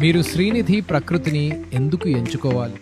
మీరు శ్రీనిధి ప్రకృతిని ఎందుకు ఎంచుకోవాలి?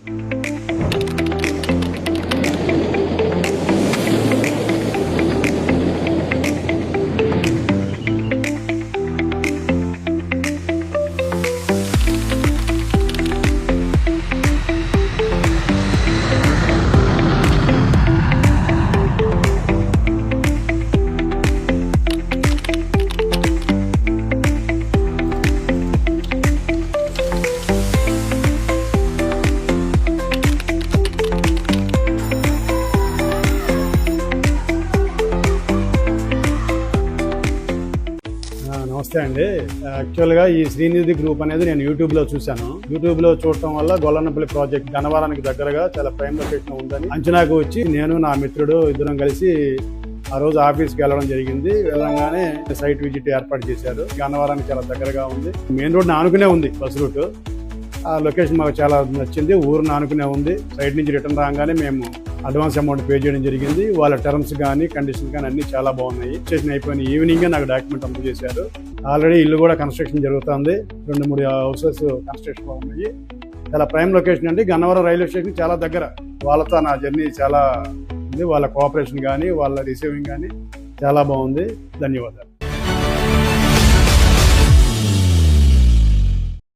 నమస్తే అండి. యాక్చువల్గా ఈ శ్రీనిధి గ్రూప్ అనేది నేను యూట్యూబ్లో చూశాను. యూట్యూబ్లో చూడటం వల్ల గొల్లన్నపల్లి ప్రాజెక్ట్ గన్నవరానికి దగ్గరగా చాలా ప్రైమ్ లొకేషన్ ఉందని అంచనాకు వచ్చి నేను నా మిత్రుడు ఇద్దరం కలిసి ఆ రోజు ఆఫీస్కి వెళ్ళడం జరిగింది. వెళ్ళంగానే సైట్ విజిట్ ఏర్పాటు చేశారు. గన్నవరానికి చాలా దగ్గరగా ఉంది. మెయిన్ రోడ్ ఆనుకునే ఉంది బస్ రూట్. ఆ లొకేషన్ మాకు చాలా నచ్చింది. ఊరు ఆనుకునే ఉంది. సైట్ నుంచి రిటర్న్ రాగానే మేము అడ్వాన్స్ అమౌంట్ పే చేయడం జరిగింది. వాళ్ళ టర్మ్స్ కానీ కండిషన్స్ కానీ అన్ని చాలా బాగున్నాయి. స్టేషన్ అయిపోయిన ఈవినింగ్ నాకు డాక్యుమెంట్ అంతా చేశారు. ఆల్రెడీ ఇల్లు కూడా కన్స్ట్రక్షన్ జరుగుతుంది. 2-3 హౌసెస్ కన్స్ట్రక్షన్ ఉన్నాయి. చాలా ప్రైమ్ లొకేషన్ అండి. గన్నవరం రైల్వే స్టేషన్ చాలా దగ్గర. వాళ్ళతో నా జర్నీ చాలా ఉంది. వాళ్ళ కోఆపరేషన్ కానీ వాళ్ళ రిసీవింగ్ కానీ చాలా బాగుంది. ధన్యవాదాలు.